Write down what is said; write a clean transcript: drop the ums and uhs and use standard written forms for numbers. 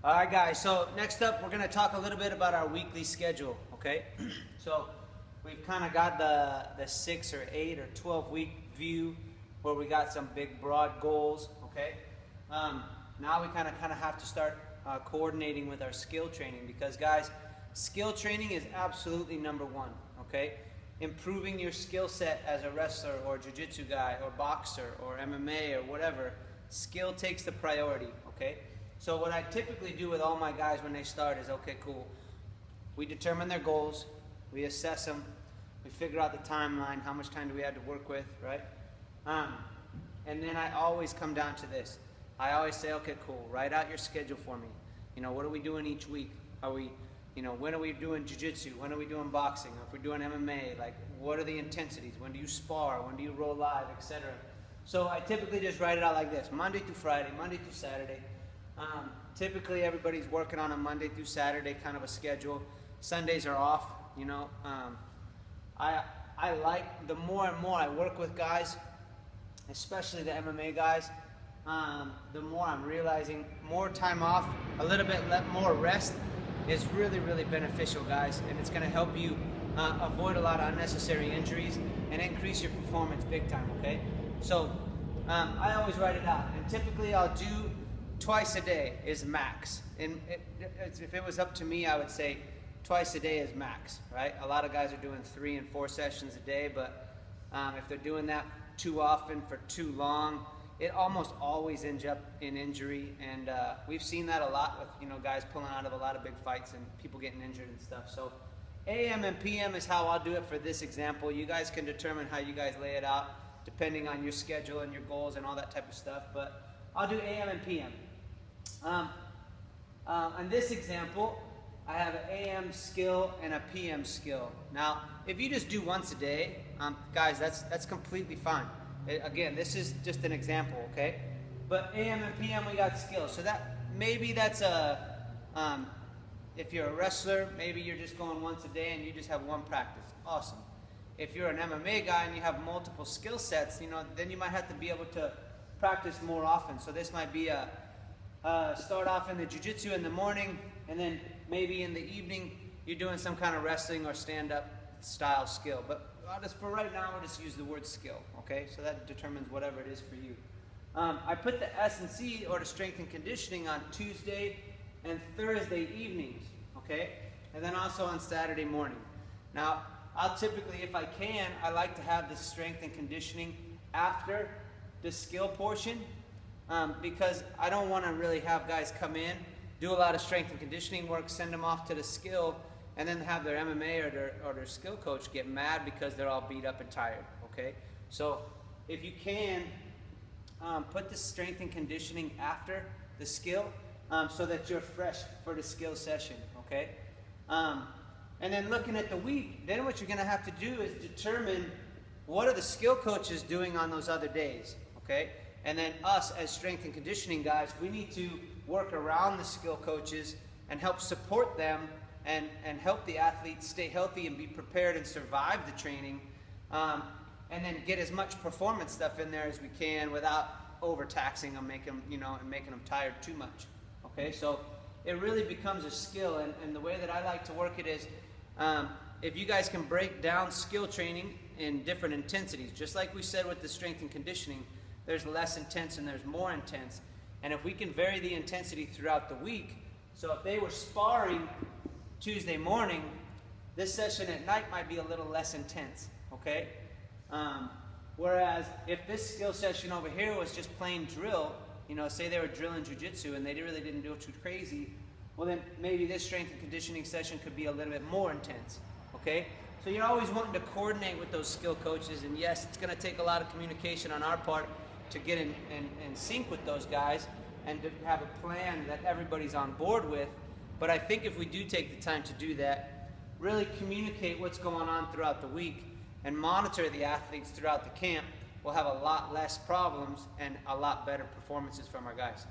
All right, guys, so next up, we're going to talk a little bit about our weekly schedule, okay? So we've kind of got the 6 or 8 or 12 week view where we got some big broad goals, okay? Now we kind of have to start coordinating with our skill training because, guys, skill training is absolutely number one, okay? Improving your skill set as a wrestler or jiu-jitsu guy or boxer or MMA or whatever, skill takes the priority, okay? So what I typically do with all my guys when they start is, okay, cool. We determine their goals, we assess them, we figure out the timeline, how much time do we have to work with, right? And then I always come down to this. I always say, okay, cool, write out your schedule for me. You know, what are we doing each week? Are we, you know, when are we doing jiu-jitsu? When are we doing boxing? If we're doing MMA, like, what are the intensities? When do you spar? When do you roll live, etc.? So I typically just write it out like this: Monday through Friday, Monday through Saturday. Typically everybody's working on a Monday through Saturday kind of a schedule. Sundays are off, you know. I like, the more and more I work with guys, especially the MMA guys, the more I'm realizing more time off, a little bit more rest is really, really beneficial, guys. And it's gonna help you avoid a lot of unnecessary injuries and increase your performance big time, okay? So I always write it out. And typically I'll do twice a day is max. And if it was up to me, I would say twice a day is max, right? A lot of guys are doing 3 and 4 sessions a day, but if they're doing that too often for too long, it almost always ends up in injury. And we've seen that a lot with, you know, guys pulling out of a lot of big fights and people getting injured and stuff. So AM and PM is how I'll do it for this example. You guys can determine how you guys lay it out depending on your schedule and your goals and all that type of stuff, but I'll do AM and PM. In this example, I have an AM skill and a PM skill. Now, if you just do once a day, guys, that's completely fine. Again, this is just an example, okay? But AM and PM, we got skills. So that maybe that's a, if you're a wrestler, maybe you're just going once a day and you just have one practice. Awesome. If you're an MMA guy and you have multiple skill sets, you know, then you might have to be able to practice more often. So this might be a start off in the jiu-jitsu in the morning, and then maybe in the evening you're doing some kind of wrestling or stand-up style skill. But for right now, we'll just use the word skill, okay? So that determines whatever it is for you. I put the S&C, or the strength and conditioning, on Tuesday and Thursday evenings, okay? And then also on Saturday morning. Now, I'll typically, if I can, I like to have the strength and conditioning after the skill portion, because I don't want to really have guys come in, do a lot of strength and conditioning work, send them off to the skill, and then have their MMA or their skill coach get mad because they're all beat up and tired, okay? So if you can, put the strength and conditioning after the skill so that you're fresh for the skill session, okay? And then looking at the week, then what you're going to have to do is determine what are the skill coaches doing on those other days, okay? And then us as strength and conditioning guys, we need to work around the skill coaches and help support them and help the athletes stay healthy and be prepared and survive the training, and then get as much performance stuff in there as we can without overtaxing them, and making them tired too much, okay? So it really becomes a skill, and the way that I like to work it is, if you guys can break down skill training in different intensities, just like we said with the strength and conditioning, there's less intense and there's more intense. And if we can vary the intensity throughout the week, so if they were sparring Tuesday morning, this session at night might be a little less intense, okay? Whereas if this skill session over here was just plain drill, you know, say they were drilling jiu-jitsu and they really didn't do it too crazy, well then maybe this strength and conditioning session could be a little bit more intense, okay? So you're always wanting to coordinate with those skill coaches, and yes, it's gonna take a lot of communication on our part to get in sync with those guys and to have a plan that everybody's on board with. But I think if we do take the time to do that, really communicate what's going on throughout the week and monitor the athletes throughout the camp, we'll have a lot less problems and a lot better performances from our guys.